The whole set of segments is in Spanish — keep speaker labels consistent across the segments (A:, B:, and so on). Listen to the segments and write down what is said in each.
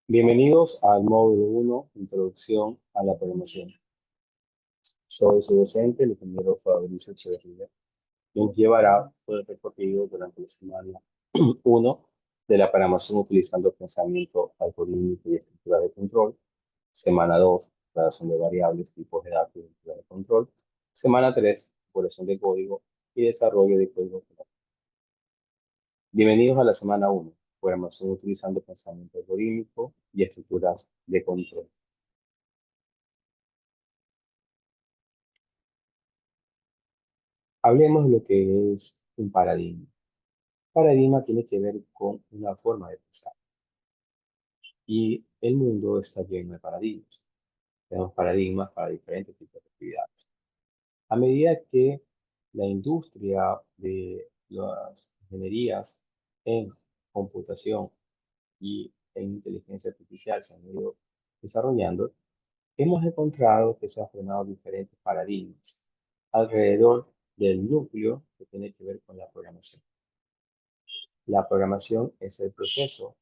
A: Bienvenidos al módulo 1, Introducción a la Programación. Soy su docente, el ingeniero Fabricio Echeverría, quien nos llevará por el recorrido durante la semana 1 de la programación utilizando pensamiento algorítmico y estructura de control, semana 2, declaración de variables, tipos de datos y estructura de control, semana 3, exploración de código y desarrollo de código. Bienvenidos a la semana 1, programación utilizando pensamiento algorítmico y estructuras de control. Hablemos de lo que es un paradigma. Paradigma tiene que ver con una forma de pensar. Y el mundo está lleno de paradigmas. Tenemos paradigmas para diferentes tipos de actividades. A medida que la industria de las ingenierías en computación y en inteligencia artificial se han ido desarrollando, hemos encontrado que se han formado diferentes paradigmas alrededor del núcleo que tiene que ver con la programación. La programación es el proceso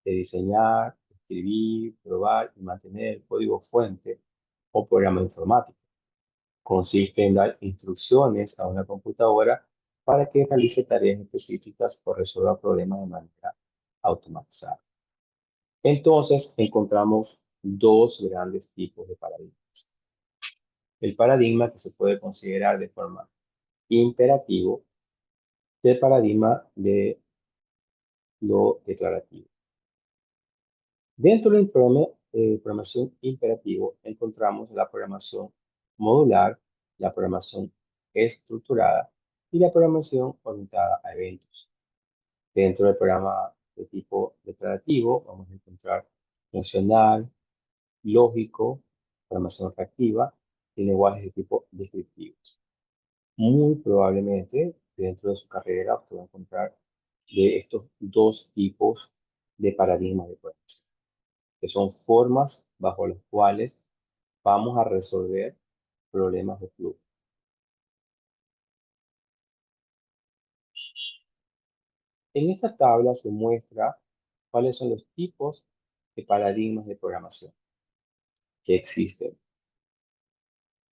A: de diseñar, escribir, probar y mantener el código fuente o programa informático. Consiste en dar instrucciones a una computadora para que realice tareas específicas o resuelva problemas de manera automatizada. Entonces, encontramos dos grandes tipos de paradigmas. El paradigma que se puede considerar de forma imperativo y el paradigma de lo declarativo. Dentro del programación imperativo encontramos la programación modular, la programación estructurada y la programación orientada a eventos. Dentro del programa de tipo declarativo vamos a encontrar funcional, lógico, programación reactiva y lenguajes de tipo descriptivos. Muy probablemente dentro de su carrera usted va a encontrar de estos dos tipos de paradigmas de programación, que son formas bajo las cuales vamos a resolver problemas de flujo. En esta tabla se muestra cuáles son los tipos de paradigmas de programación que existen.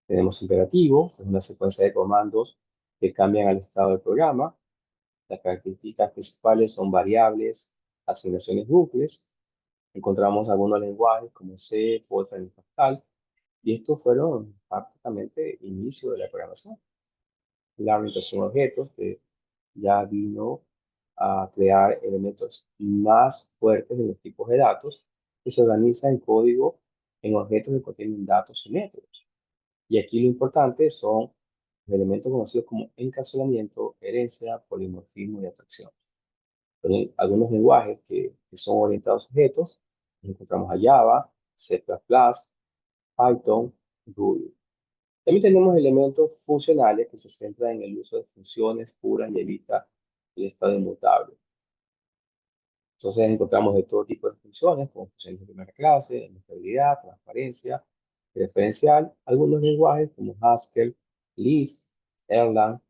A: Tenemos imperativo, que es una secuencia de comandos que cambian al estado del programa. Las características principales son variables, asignaciones bucles. Encontramos algunos lenguajes como C, Fortran y Pascal, y estos fueron prácticamente inicio de la programación. La orientación a objetos, que ya vino a crear elementos más fuertes de los tipos de datos que se organizan en código en objetos que contienen datos y métodos. Y aquí lo importante son los elementos conocidos como encapsulamiento, herencia, polimorfismo y atracción. Entonces, algunos lenguajes que son orientados a objetos, encontramos a Java, C++, Python, Ruby. También tenemos elementos funcionales que se centran en el uso de funciones puras y evita el estado inmutable. Entonces encontramos de todo tipo de funciones, como funciones de primera clase, estabilidad, transparencia, referencial. Algunos lenguajes como Haskell, Lisp, Erlang,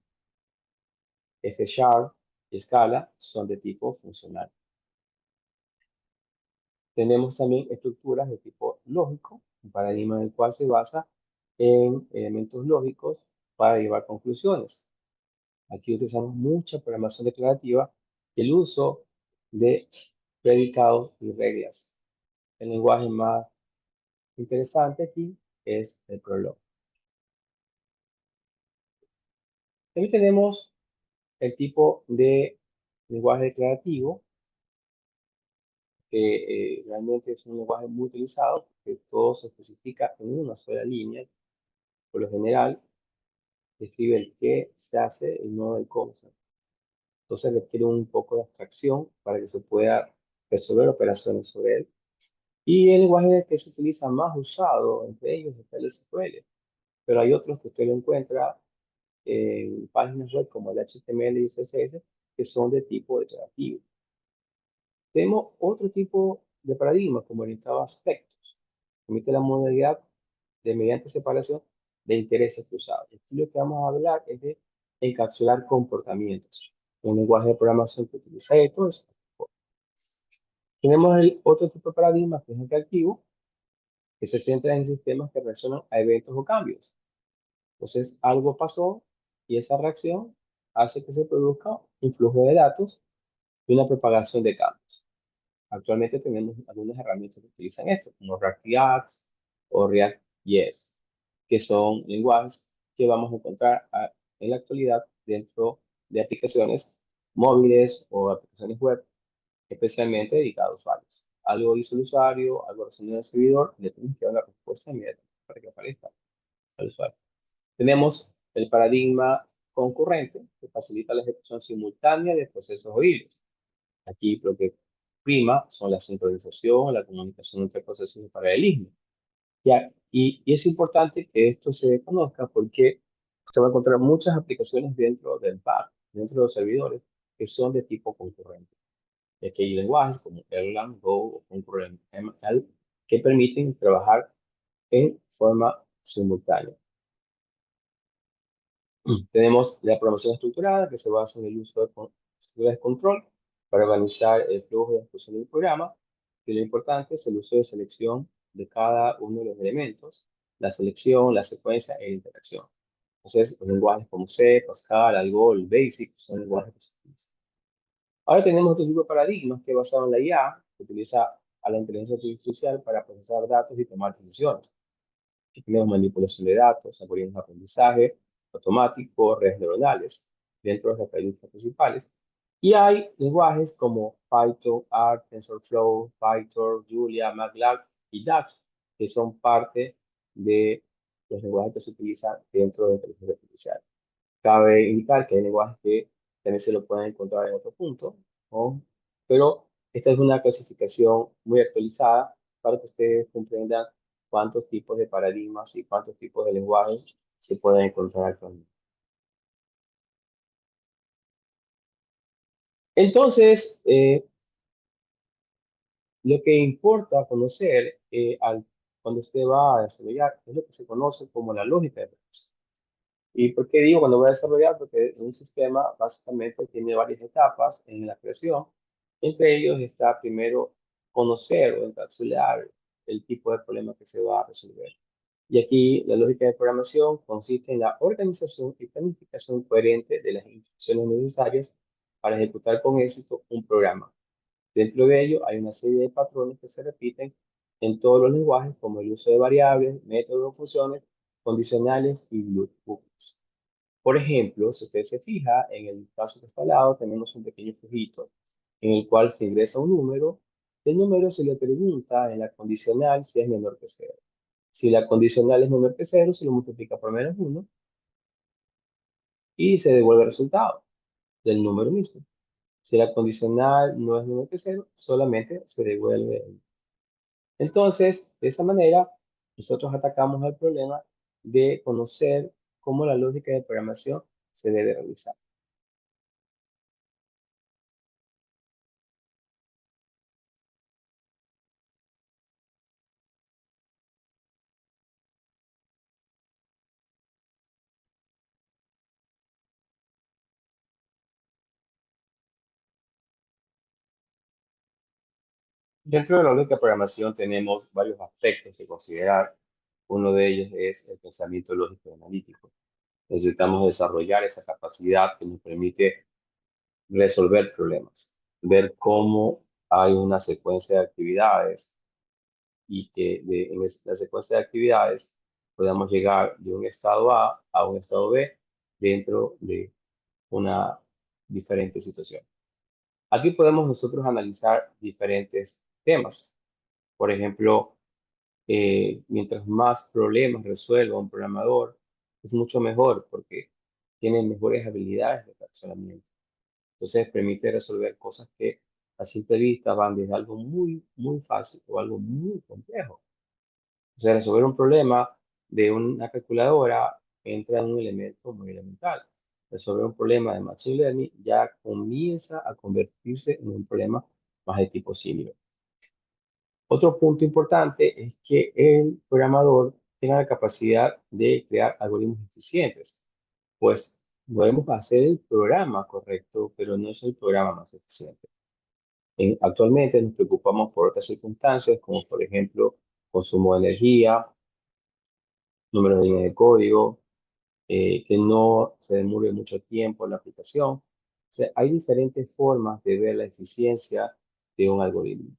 A: F# y Scala son de tipo funcional. Tenemos también estructuras de tipo lógico, un paradigma en el cual se basa en elementos lógicos para llevar conclusiones. Aquí utilizamos mucha programación declarativa y el uso de predicados y reglas. El lenguaje más interesante aquí es el Prolog. También tenemos el tipo de lenguaje declarativo, que realmente es un lenguaje muy utilizado porque todo se especifica en una sola línea. Por lo general, describe el qué se hace y no el cómo se hace. Entonces requiere un poco de abstracción para que se pueda resolver operaciones sobre él. Y el lenguaje que se utiliza más usado entre ellos es el SQL, pero hay otros que usted lo encuentra en páginas web como el HTML y CSS que son de tipo declarativo. Tenemos otro tipo de paradigma como orientado a aspectos. Permite la modalidad de mediante separación de intereses cruzados. Y aquí lo que vamos a hablar es de encapsular comportamientos. Un lenguaje de programación que utiliza esto es. Tenemos el otro tipo de paradigma que es el reactivo, que se centra en sistemas que reaccionan a eventos o cambios. Entonces, algo pasó y esa reacción hace que se produzca un flujo de datos y una propagación de cambios. Actualmente tenemos algunas herramientas que utilizan esto, como React o React.js, que son lenguajes que vamos a encontrar en la actualidad dentro de aplicaciones móviles o aplicaciones web, especialmente dedicadas a usuarios. Algo dice el usuario, algo resuelve el servidor, le tenemos que dar una respuesta inmediata para que aparezca al usuario. Tenemos el paradigma concurrente, que facilita la ejecución simultánea de procesos o hilos. Aquí lo que prima son la sincronización, la comunicación entre procesos de paralelismo. ¿Ya? Y es importante que esto se conozca porque usted va a encontrar muchas aplicaciones dentro del back, dentro de los servidores, que son de tipo concurrente. Y aquí hay lenguajes como Erlang, Go o Concurrent ML que permiten trabajar en forma simultánea. Tenemos la programación estructurada, que se basa en el uso de estructuras de control para organizar el flujo de ejecución del programa. Y lo importante es el uso de selección de cada uno de los elementos, la selección, la secuencia e la interacción. Entonces, los lenguajes como C, Pascal, Algol, Basic son lenguajes que se utilizan. Ahora tenemos otro tipo de paradigmas que basado en la IA, que utiliza a la inteligencia artificial para procesar datos y tomar decisiones. Aquí tenemos manipulación de datos, algoritmos de aprendizaje automático, redes neuronales, dentro de las características principales. Y hay lenguajes como Python, R, TensorFlow, Python, Julia, MATLAB y DAX, que son parte de los lenguajes que se utilizan dentro de la inteligencia artificial. Cabe indicar que hay lenguajes que también se lo pueden encontrar en otro punto, ¿no? Pero esta es una clasificación muy actualizada para que ustedes comprendan cuántos tipos de paradigmas y cuántos tipos de lenguajes se pueden encontrar actualmente. Entonces, lo que importa conocer cuando usted va a desarrollar es lo que se conoce como la lógica de programación. ¿Y por qué digo cuando voy a desarrollar? Porque un sistema básicamente tiene varias etapas en la creación. Entre ellos está primero conocer o encapsular el tipo de problema que se va a resolver. Y aquí la lógica de programación consiste en la organización y planificación coherente de las instrucciones necesarias para ejecutar con éxito un programa. Dentro de ello hay una serie de patrones que se repiten en todos los lenguajes, como el uso de variables, métodos, funciones, condicionales y loopings. Por ejemplo, si usted se fija, en el caso que está al lado tenemos un pequeño flujito en el cual se ingresa un número. El número se le pregunta en la condicional si es menor que cero. Si la condicional es menor que cero, se lo multiplica por menos uno y se devuelve el resultado del número mismo. Si la condicional no es menor que cero, solamente se devuelve el. Entonces, de esa manera, nosotros atacamos el problema de conocer cómo la lógica de programación se debe realizar. Dentro de la lógica de programación tenemos varios aspectos que considerar. Uno de ellos es el pensamiento lógico y analítico. Necesitamos desarrollar esa capacidad que nos permite resolver problemas, ver cómo hay una secuencia de actividades y que en la secuencia de actividades podamos llegar de un estado A un estado B dentro de una diferente situación. Aquí podemos nosotros analizar diferentes temas. Por ejemplo, mientras más problemas resuelva un programador, es mucho mejor porque tiene mejores habilidades de razonamiento. Entonces permite resolver cosas que a simple vista van desde algo muy, muy fácil o algo muy complejo. O sea, resolver un problema de una calculadora entra en un elemento muy elemental. Resolver un problema de Machine Learning ya comienza a convertirse en un problema más de tipo similar. Otro punto importante es que el programador tenga la capacidad de crear algoritmos eficientes. Pues podemos hacer el programa correcto, pero no es el programa más eficiente. Actualmente nos preocupamos por otras circunstancias, como por ejemplo consumo de energía, número de líneas de código, que no se demore mucho tiempo en la aplicación. O sea, hay diferentes formas de ver la eficiencia de un algoritmo.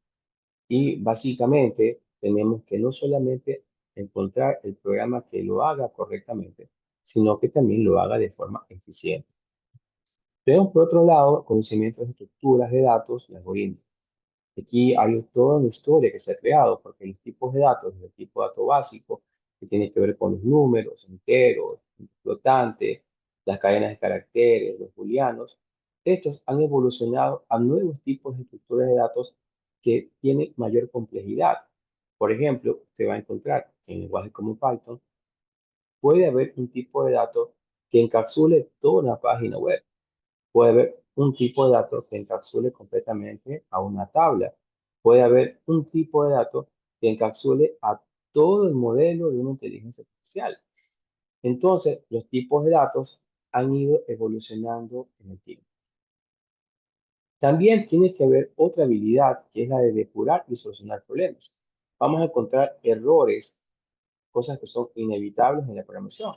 A: Y básicamente tenemos que no solamente encontrar el programa que lo haga correctamente, sino que también lo haga de forma eficiente. Tenemos por otro lado conocimientos de estructuras de datos y algoritmos. Aquí hay toda una historia que se ha creado, porque los tipos de datos, el tipo de dato básico, que tiene que ver con los números, enteros, flotantes, las cadenas de caracteres, los booleanos, estos han evolucionado a nuevos tipos de estructuras de datos que tienen mayor complejidad. Por ejemplo, usted va a encontrar que en lenguajes como Python puede haber un tipo de dato que encapsule toda una página web. Puede haber un tipo de datos que encapsule completamente a una tabla. Puede haber un tipo de datos que encapsule a todo el modelo de una inteligencia artificial. Entonces, los tipos de datos han ido evolucionando en el tiempo. También tiene que haber otra habilidad, que es la de depurar y solucionar problemas. Vamos a encontrar errores, cosas que son inevitables en la programación.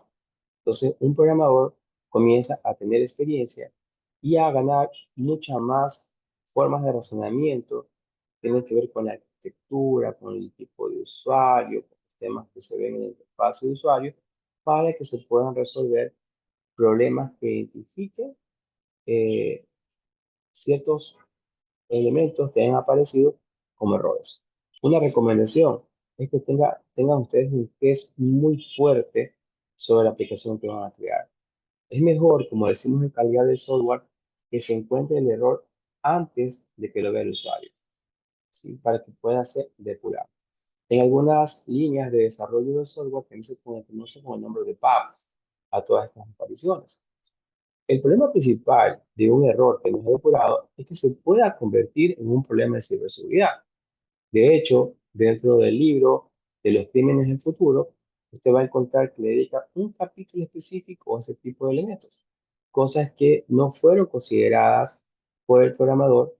A: Entonces, un programador comienza a tener experiencia y a ganar muchas más formas de razonamiento. Tienen que ver con la arquitectura, con el tipo de usuario, con los temas que se ven en la interfaz de usuario, para que se puedan resolver problemas que identifiquen eh, ciertos elementos que han aparecido como errores. Una recomendación es que tengan ustedes un test muy fuerte sobre la aplicación que van a crear. Es mejor, como decimos en calidad de software, que se encuentre el error antes de que lo vea el usuario, ¿sí? Para que pueda ser depurado. En algunas líneas de desarrollo de software también se conoce con el nombre de bugs a todas estas apariciones. El problema principal de un error que no es depurado es que se pueda convertir en un problema de ciberseguridad. De hecho, dentro del libro de los crímenes del futuro, usted va a encontrar que le dedica un capítulo específico a ese tipo de elementos, cosas que no fueron consideradas por el programador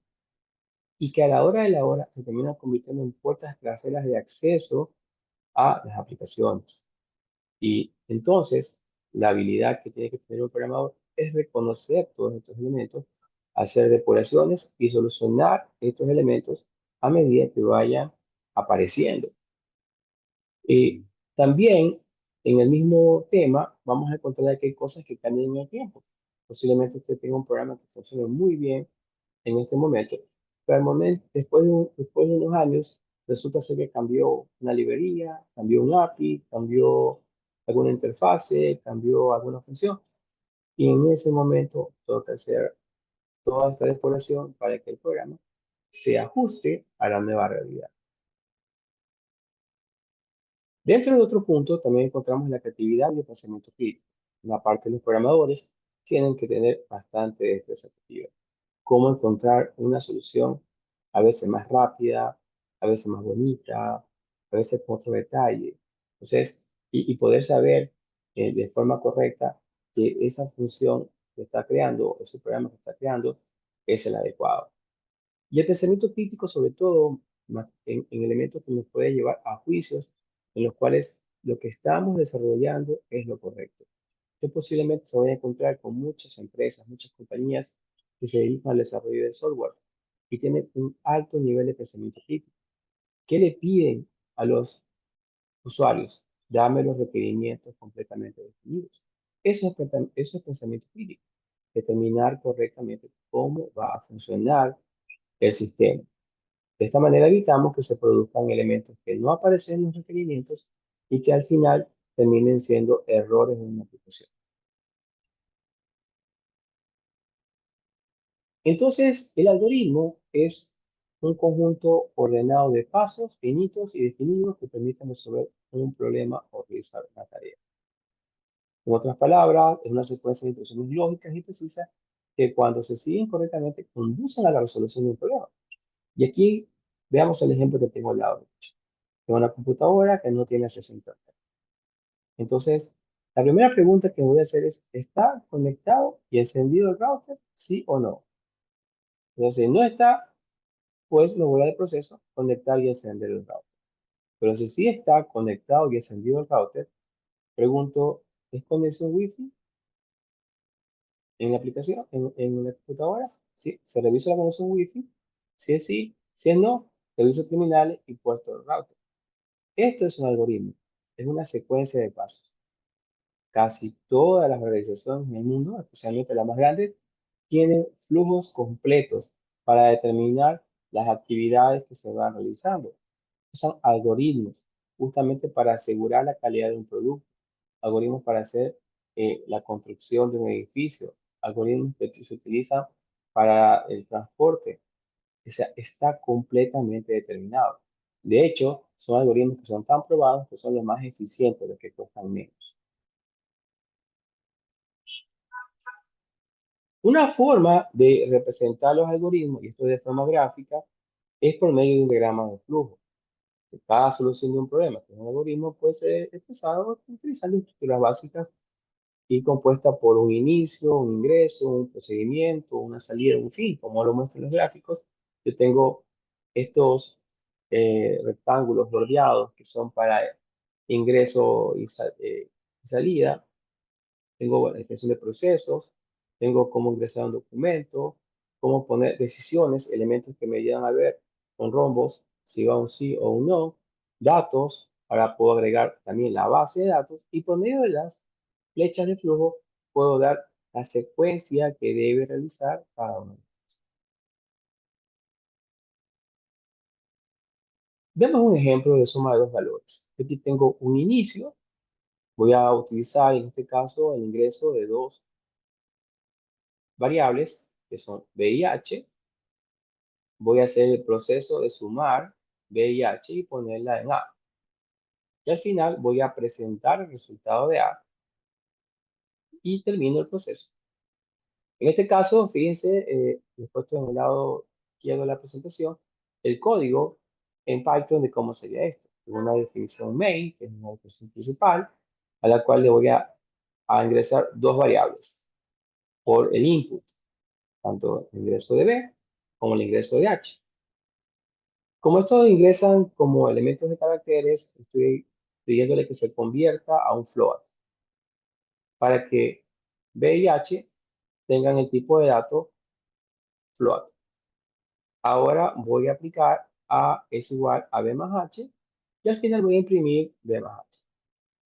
A: y que a la hora de la hora se terminan convirtiendo en puertas traseras de acceso a las aplicaciones. Y entonces, la habilidad que tiene que tener un programador es reconocer todos estos elementos, hacer depuraciones y solucionar estos elementos a medida que vayan apareciendo. Y también en el mismo tema vamos a encontrar que hay cosas que cambian en el tiempo. Posiblemente usted tenga un programa que funcione muy bien en este momento, pero al momento, después de unos años, resulta ser que cambió una librería, cambió un API, cambió alguna interfase, cambió alguna función. Y en ese momento toca hacer toda esta depuración para que el programa se ajuste a la nueva realidad. Dentro de otro punto, también encontramos la creatividad y el pensamiento crítico. Una parte de los programadores tienen que tener bastante destreza creativa. Cómo encontrar una solución a veces más rápida, a veces más bonita, a veces con otro detalle. Entonces, y poder saber de forma correcta que esa función que está creando, ese programa que está creando, es el adecuado. Y el pensamiento crítico, sobre todo, en elementos que nos puede llevar a juicios en los cuales lo que estamos desarrollando es lo correcto. Usted posiblemente se vaya a encontrar con muchas empresas, muchas compañías que se dedican al desarrollo de software y tienen un alto nivel de pensamiento crítico. ¿Qué le piden a los usuarios? Dame los requerimientos completamente definidos. Eso es pensamiento crítico. Determinar correctamente cómo va a funcionar el sistema. De esta manera evitamos que se produzcan elementos que no aparecen en los requerimientos y que al final terminen siendo errores en una aplicación. Entonces, el algoritmo es un conjunto ordenado de pasos finitos y definidos que permiten resolver un problema o realizar una tarea. En otras palabras, es una secuencia de instrucciones lógicas y precisas que cuando se siguen correctamente conducen a la resolución de un problema. Y aquí veamos el ejemplo que tengo al lado derecho. Tengo una computadora que no tiene acceso a Internet. Entonces, la primera pregunta que voy a hacer es, ¿está conectado y encendido el router? ¿Sí o no? Entonces, si no está, pues me voy al proceso, conectar y encender el router. Pero si sí está conectado y encendido el router, pregunto, ¿es conexión Wi-Fi en la aplicación, en la computadora? Sí, se revisa la conexión Wi-Fi. Si es sí, si es no, reviso terminales y puerto del router. Esto es un algoritmo, es una secuencia de pasos. Casi todas las organizaciones en el mundo, especialmente las más grandes, tienen flujos completos para determinar las actividades que se van realizando. Usan algoritmos justamente para asegurar la calidad de un producto, algoritmos para hacer la construcción de un edificio, algoritmos que se utilizan para el transporte. O sea, está completamente determinado. De hecho, son algoritmos que son tan probados que son los más eficientes, los que cuestan menos. Una forma de representar los algoritmos, y esto de forma gráfica, es por medio de un diagrama de flujo. Cada solución de un problema que es un algoritmo puede ser expresado utilizando estructuras básicas y compuesta por un inicio, un ingreso, un procedimiento, una salida, un fin, como lo muestran los gráficos. Yo tengo estos rectángulos bordeados que son para ingreso y salida. Tengo la definición de procesos, tengo cómo ingresar un documento, cómo poner decisiones, elementos que me ayudan a ver con rombos si va un sí o un no, datos, ahora puedo agregar también la base de datos y por medio de las flechas de flujo puedo dar la secuencia que debe realizar cada uno. Vemos un ejemplo de suma de dos valores. Aquí tengo un inicio, voy a utilizar en este caso el ingreso de dos variables que son B y H. Voy a hacer el proceso de sumar B y H y ponerla en A. Y al final voy a presentar el resultado de A y termino el proceso. En este caso, fíjense, he puesto en el lado izquierdo de la presentación el código en Python de cómo sería esto. Tengo una definición main, que es una definición principal, a la cual le voy a ingresar dos variables por el input, tanto el ingreso de B como el ingreso de H. Como estos ingresan como elementos de caracteres, estoy pidiéndole que se convierta a un float para que B y H tengan el tipo de dato float. Ahora voy a aplicar A es igual a B más H y al final voy a imprimir B más H.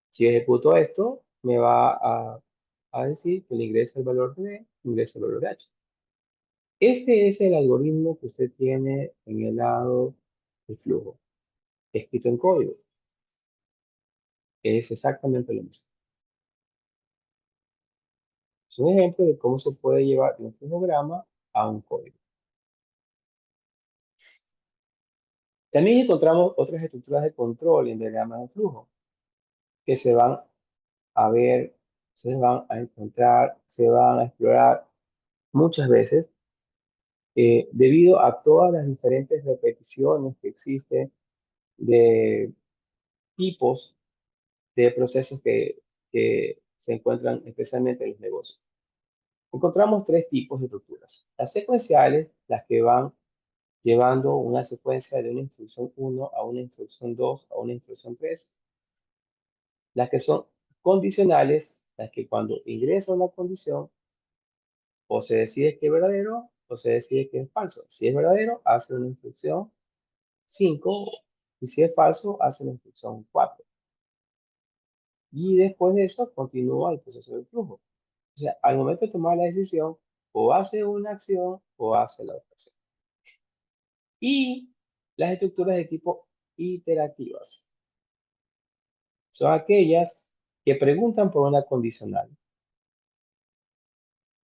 A: Si ejecuto esto, me va a decir que le ingresa el valor de B, ingresa el valor de H. Este es el algoritmo que usted tiene en el lado del flujo, escrito en código. Es exactamente lo mismo. Es un ejemplo de cómo se puede llevar de un flujograma a un código. También encontramos otras estructuras de control en diagramas de flujo que se van a ver, se van a encontrar, se van a explorar muchas veces debido a todas las diferentes repeticiones que existen de tipos de procesos que se encuentran especialmente en los negocios. Encontramos tres tipos de estructuras. Las secuenciales, las que van llevando una secuencia de una instrucción 1 a una instrucción 2 a una instrucción 3. Las que son condicionales, las que cuando ingresa una condición, o se decide que es verdadero o se decide que es falso. Si es verdadero, hace una instrucción 5 y si es falso, hace una instrucción 4. Y después de eso, continúa el proceso del flujo. O sea, al momento de tomar la decisión, o hace una acción o hace la otra acción. Y las estructuras de tipo iterativas son aquellas que preguntan por una condicional.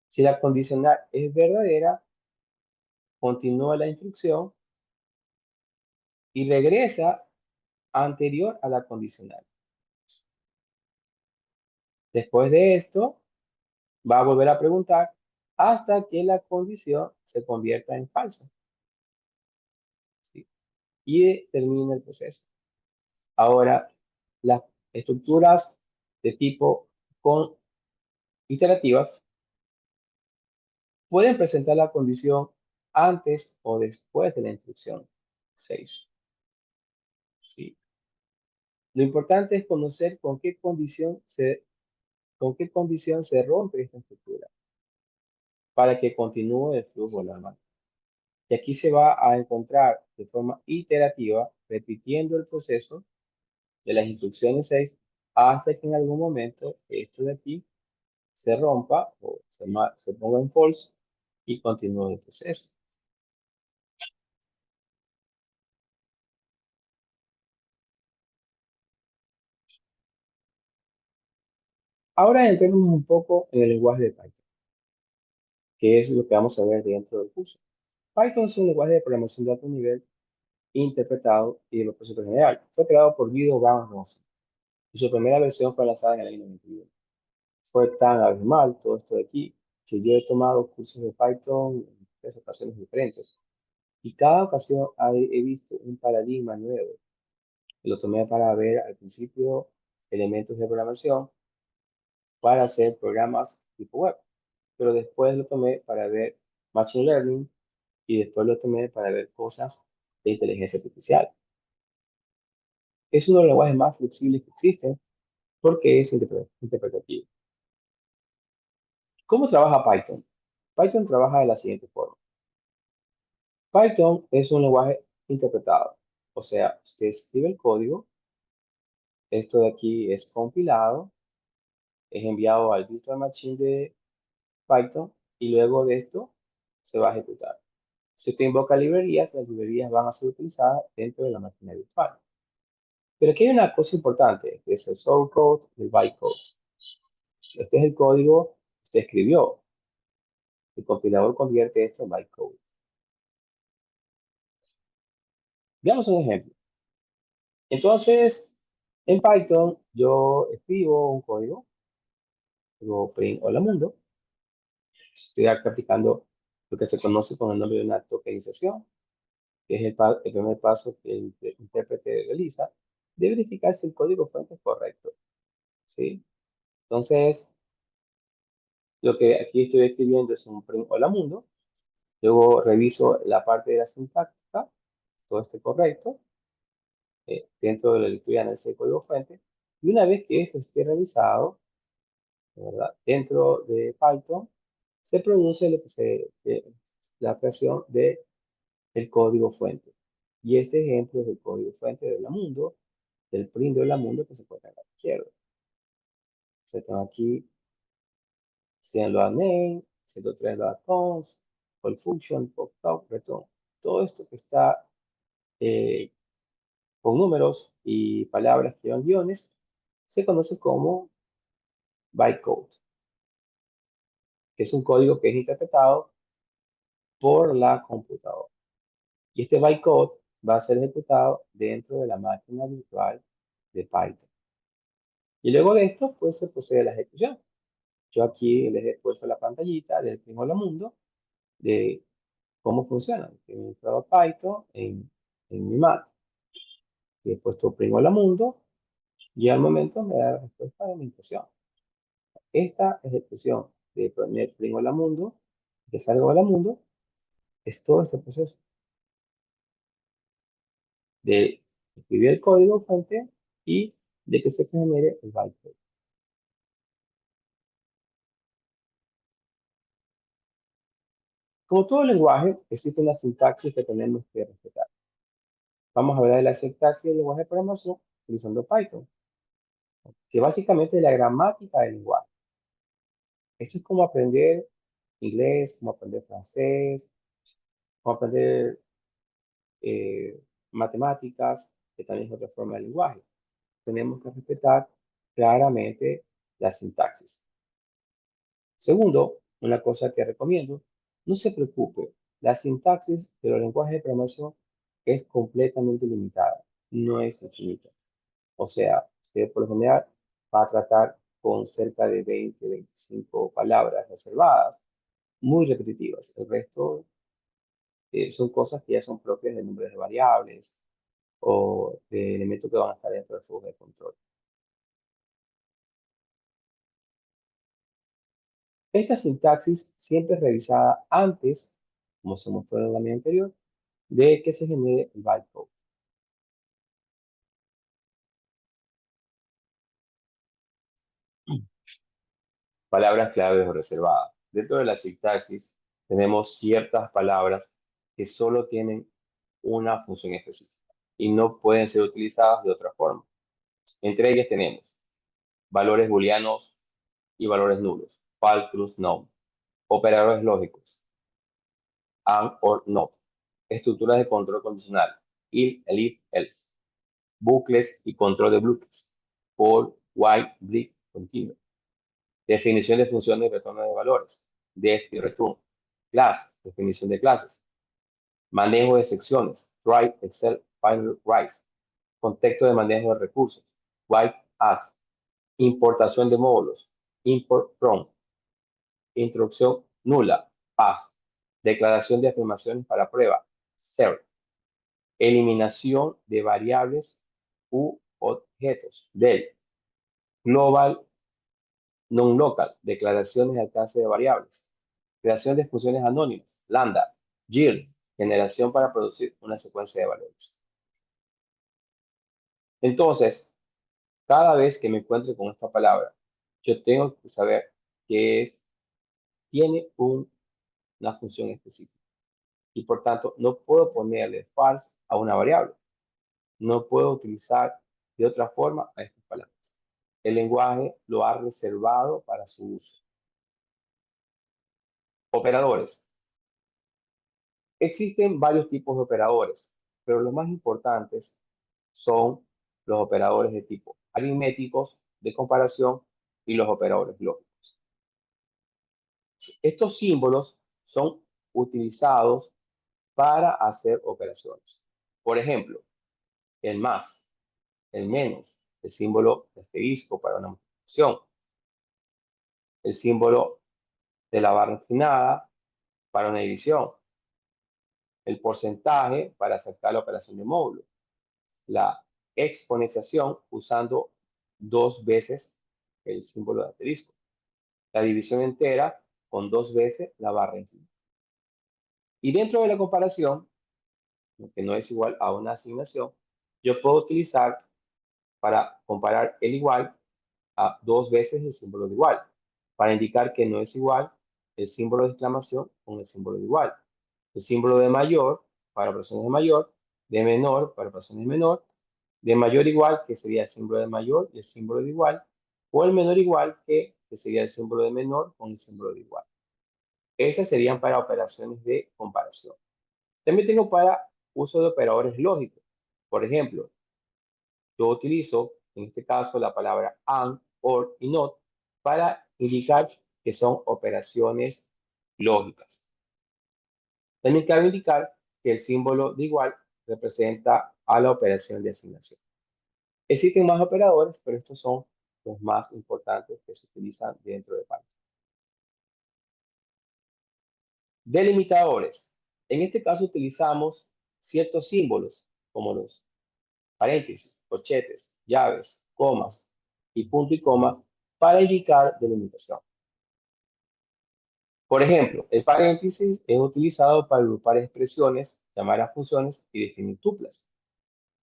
A: Si la condicional es verdadera, continúa la instrucción y regresa anterior a la condicional. Después de esto, va a volver a preguntar hasta que la condición se convierta en falsa. ¿Sí? Y termina el proceso. Ahora, las estructuras de tipo con iterativas pueden presentar la condición antes o después de la instrucción 6. ¿Sí? Lo importante es conocer con qué condición se rompe esta estructura para que continúe el flujo normal. Y aquí se va a encontrar de forma iterativa, repitiendo el proceso de las instrucciones 6 hasta que en algún momento esto de aquí se rompa o se ponga en false y continúe el proceso. Ahora entremos un poco en el lenguaje de Python, que es lo que vamos a ver dentro del curso. Python es un lenguaje de programación de alto nivel interpretado y de propósito general. Fue creado por Guido van Rossum y su primera versión fue lanzada en el año 91. Fue tan abismal todo esto de aquí que yo he tomado cursos de Python en 3 ocasiones diferentes y cada ocasión he visto un paradigma nuevo. Lo tomé para ver al principio elementos de programación para hacer programas tipo web, pero después lo tomé para ver Machine Learning y después lo tomé para ver cosas de inteligencia artificial. Es uno de los lenguajes más flexibles que existen porque es interpretativo. ¿Cómo trabaja Python? Python trabaja de la siguiente forma. Python es un lenguaje interpretado, o sea, usted escribe el código, esto de aquí es compilado, es enviado al virtual machine de Python y luego de esto se va a ejecutar. Si usted invoca librerías, las librerías van a ser utilizadas dentro de la máquina virtual. Pero aquí hay una cosa importante, que es el source code y el bytecode. Este es el código que usted escribió. El compilador convierte esto en bytecode. Veamos un ejemplo. Entonces, en Python yo escribo un código, digo print hola mundo. Estoy acá aplicando lo que se conoce con el nombre de una tokenización, que es el primer paso que el intérprete realiza, de verificar si el código fuente es correcto. ¿Sí? Entonces, lo que aquí estoy escribiendo es un print hola mundo. Luego reviso la parte de la sintáctica, todo esté correcto, dentro de la lectura y análisis de código fuente. Y una vez que esto esté realizado, ¿verdad? Dentro de Python, se produce la creación de el código fuente. Y este ejemplo es el código fuente de Mundo, del print de Mundo que se encuentra a la izquierda. Se tengo aquí 100 load name, 103 load cons, call function, pop top, return. Todo esto que está eh, con números y palabras que van guiones, se conoce como bytecode, que es un código que es interpretado por la computadora. Y este bytecode va a ser ejecutado dentro de la máquina virtual de Python. Y luego de esto, pues se procede a la ejecución. Yo aquí les he puesto la pantallita del Primo Mundo de cómo funciona. He entrado a Python en mi Mac, y he puesto Primo Mundo y al momento me da la respuesta de mi impresión. Esta ejecución de poner Primo Mundo, que salga Mundo, es todo este proceso de escribir el código fuente y de que se genere el bytecode. Como todo lenguaje, existe una sintaxis que tenemos que respetar. Vamos a hablar de la sintaxis del lenguaje de programación utilizando Python, que básicamente es la gramática del lenguaje. Esto es como aprender inglés, como aprender francés, como aprender eh, matemáticas, que también es otra forma de lenguaje. Tenemos que respetar claramente la sintaxis. Segundo, una cosa que recomiendo, no se preocupe, la sintaxis de los lenguajes de programación es completamente limitada, no es infinita. O sea, usted por lo general va a tratar con cerca de 20, 25 palabras reservadas, muy repetitivas. El resto son cosas que ya son propias de nombres de variables o de elementos que van a estar dentro del flujo de control. Esta sintaxis siempre es revisada antes, como se mostró en la línea anterior, de que se genere el bytecode. Palabras claves o reservadas. Dentro de la sintaxis tenemos ciertas palabras que solo tienen una función específica y no pueden ser utilizadas de otra forma. Entre ellas tenemos valores booleanos y valores nulos, false, true, none, operadores lógicos, and or not, estructuras de control condicional, if, else, bucles y control de bucles, for, while, break, continuo, definición de funciones de retorno de valores, def y return, class, definición de clases, manejo de secciones, try, excel, final, rise, contexto de manejo de recursos, white, as, importación de módulos, import from, introducción nula, pass, declaración de afirmaciones para prueba, cert, eliminación de variables u objetos, del, global, non-local, declaraciones de alcance de variables, creación de funciones anónimas, lambda, yield, generación para producir una secuencia de valores. Entonces, cada vez que me encuentre con esta palabra, yo tengo que saber que tiene una función específica. Y por tanto, no puedo ponerle false a una variable. No puedo utilizar de otra forma a estas palabras. El lenguaje lo ha reservado para su uso. Operadores. Existen varios tipos de operadores, pero los más importantes son los operadores de tipo aritméticos, de comparación y los operadores lógicos. Estos símbolos son utilizados para hacer operaciones. Por ejemplo, el más, el menos, el símbolo de asterisco para una multiplicación, el símbolo de la barra inclinada para una división, el porcentaje para acercar la operación de módulo, la exponenciación usando dos veces el símbolo de asterisco, la división entera con dos veces la barra inclinada. Y dentro de la comparación, que no es igual a una asignación, yo puedo utilizar para comparar el igual a dos veces el símbolo de igual, para indicar que no es igual el símbolo de exclamación con el símbolo de igual. El símbolo de mayor para operaciones de mayor, de menor para operaciones de menor, de mayor igual, que sería el símbolo de mayor y el símbolo de igual, o el menor igual, que sería el símbolo de menor con el símbolo de igual. Esas serían para operaciones de comparación. También tengo para uso de operadores lógicos. Por ejemplo, yo utilizo, en este caso, la palabra and, or y not para indicar que son operaciones lógicas. También cabe indicar que el símbolo de igual representa a la operación de asignación. Existen más operadores, pero estos son los más importantes que se utilizan dentro de Python. Delimitadores. En este caso utilizamos ciertos símbolos como los paréntesis, corchetes, llaves, comas y punto y coma para indicar delimitación. Por ejemplo, el paréntesis es utilizado para agrupar expresiones, llamar a funciones y definir tuplas.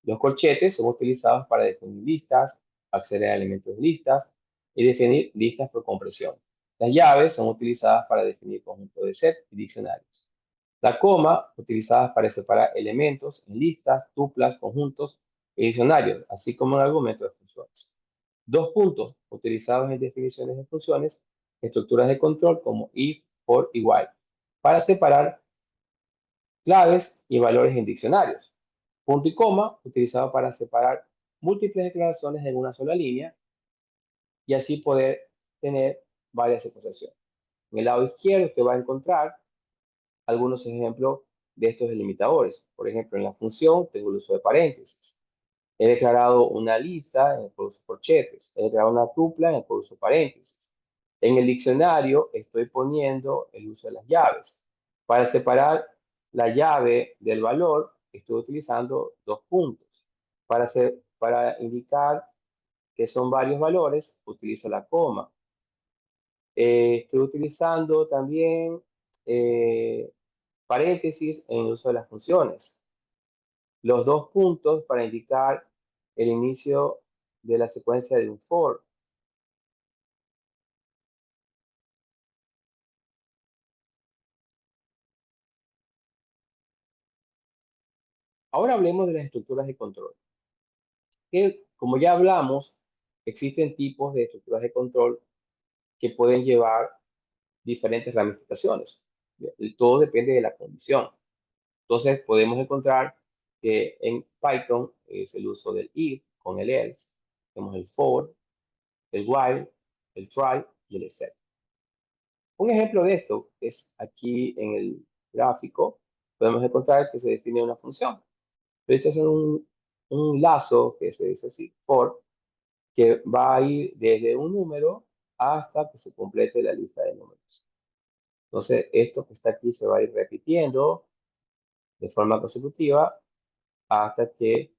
A: Los corchetes son utilizados para definir listas, acceder a elementos de listas y definir listas por compresión. Las llaves son utilizadas para definir conjuntos de set y diccionarios. La coma, utilizadas para separar elementos en listas, tuplas, conjuntos y diccionarios, así como en argumentos de funciones. Dos puntos, utilizados en definiciones de funciones, estructuras de control como is, for y while, para separar claves y valores en diccionarios. Punto y coma, utilizado para separar múltiples declaraciones en una sola línea y así poder tener varias exposiciones. En el lado izquierdo usted va a encontrar algunos ejemplos de estos delimitadores. Por ejemplo, en la función tengo el uso de paréntesis. He declarado una lista en el uso corchetes. He declarado una tupla en el uso paréntesis. En el diccionario estoy poniendo el uso de las llaves. Para separar la llave del valor, estoy utilizando dos puntos. Para indicar que son varios valores, utilizo la coma. Estoy utilizando también paréntesis en el uso de las funciones. Los dos puntos para indicar el inicio de la secuencia de un for. Ahora hablemos de las estructuras de control. Que, como ya hablamos, existen tipos de estructuras de control que pueden llevar diferentes ramificaciones. Todo depende de la condición. Entonces, podemos encontrar que en Python es el uso del if con el else, tenemos el for, el while, el try y el except. Un ejemplo de esto es aquí en el gráfico, podemos encontrar que se define una función. Esto es un lazo que se dice así, for, que va a ir desde un número hasta que se complete la lista de números. Entonces, esto que está aquí se va a ir repitiendo de forma consecutiva hasta que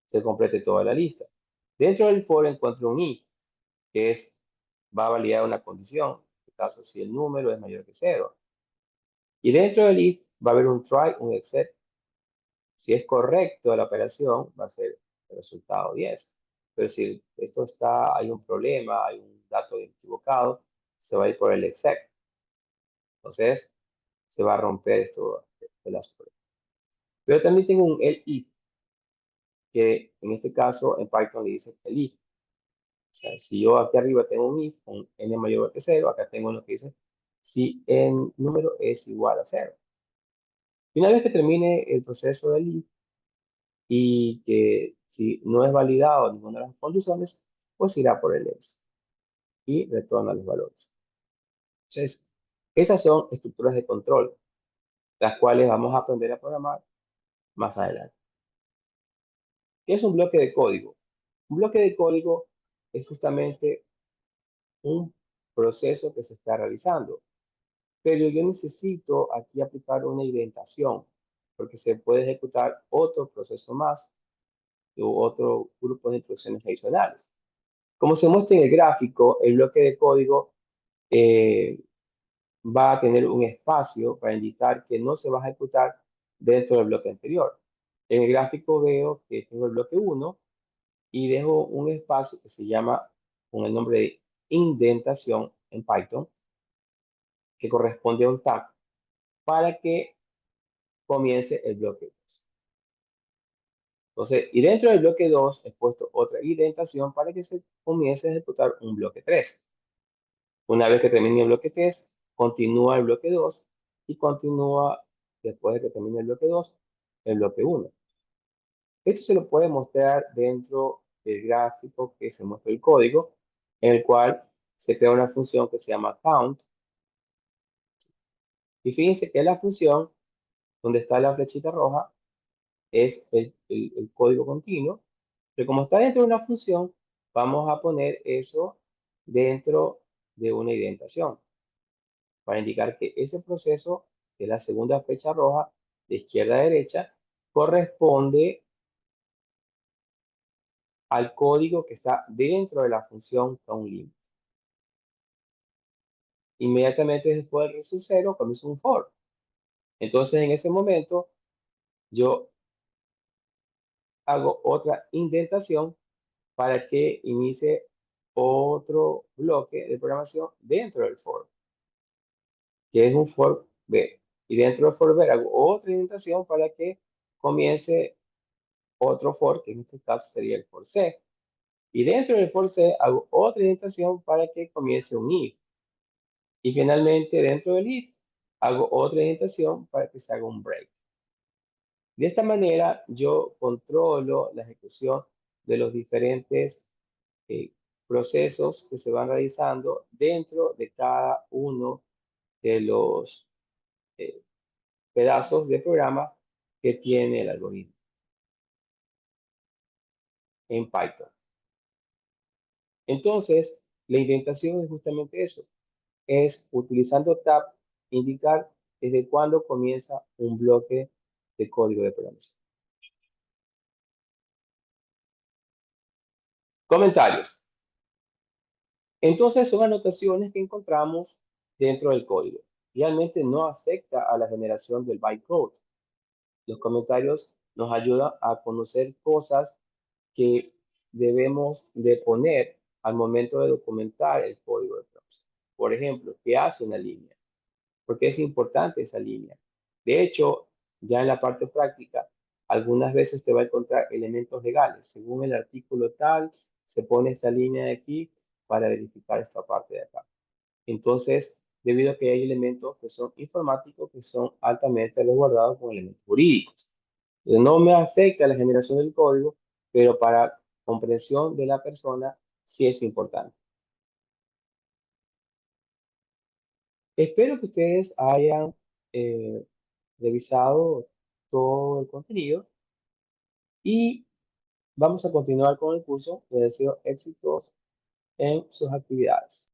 A: se complete toda la lista. Dentro del for encuentro un if, que va a validar una condición, en este caso si el número es mayor que 0. Y dentro del if va a haber un try, un except. Si es correcto la operación, va a ser el resultado 10. Pero si hay un problema, hay un dato equivocado, se va a ir por el except. Entonces, se va a romper esto de las pruebas. Pero también tengo un elif, que en este caso en Python le dice elif. O sea, si yo aquí arriba tengo un if con n mayor que 0, acá tengo uno que dice si el número es igual a 0. Y una vez que termine el proceso del if y que si no es validado ninguna de las condiciones, pues irá por el else y retorna los valores. Entonces, estas son estructuras de control, las cuales vamos a aprender a programar más adelante. ¿Qué es un bloque de código? Un bloque de código es justamente un proceso que se está realizando, pero yo necesito aquí aplicar una indentación, porque se puede ejecutar otro proceso más u otro grupo de instrucciones adicionales. Como se muestra en el gráfico, el bloque de código eh, va a tener un espacio para indicar que no se va a ejecutar dentro del bloque anterior. En el gráfico veo que tengo el bloque 1 y dejo un espacio que se llama con el nombre de indentación en Python, que corresponde a un tag, para que comience el bloque 2. Entonces, y dentro del bloque 2 he puesto otra indentación para que se comience a ejecutar un bloque 3. Una vez que termine el bloque 3, continúa el bloque 2 y continúa, después de que termine el bloque 2, el bloque 1. Esto se lo puede mostrar dentro del gráfico que se muestra el código, en el cual se crea una función que se llama count. Y fíjense que la función, donde está la flechita roja, es el código continuo. Pero como está dentro de una función, vamos a poner eso dentro de una indentación para indicar que ese proceso, que es la segunda flecha roja de izquierda a derecha, corresponde al código que está dentro de la función countLimit. Inmediatamente después del result 0 comienza un for. Entonces, en ese momento, yo hago otra indentación para que inicie otro bloque de programación dentro del for, que es un for B. Y dentro del for B hago otra indentación para que comience otro for, que en este caso sería el for C. Y dentro del for C hago otra indentación para que comience un if. Y finalmente dentro del if hago otra indentación para que se haga un break. De esta manera yo controlo la ejecución de los diferentes eh, procesos que se van realizando dentro de cada uno de los eh, pedazos de programa que tiene el algoritmo en Python. Entonces, la indentación es justamente eso, es utilizando tab indicar desde cuándo comienza un bloque de código de programación. Comentarios. Entonces son anotaciones que encontramos dentro del código. Realmente no afecta a la generación del bytecode. Los comentarios nos ayudan a conocer cosas que debemos de poner al momento de documentar el código de proxy. Por ejemplo, ¿qué hace una línea? ¿Por qué es importante esa línea? De hecho, ya en la parte práctica, algunas veces te va a encontrar elementos legales. Según el artículo tal, se pone esta línea de aquí para verificar esta parte de acá. Entonces, debido a que hay elementos que son informáticos, que son altamente resguardados con elementos jurídicos. No me afecta la generación del código, pero para comprensión de la persona sí es importante. Espero que ustedes hayan eh, revisado todo el contenido y vamos a continuar con el curso. Les deseo éxitos en sus actividades.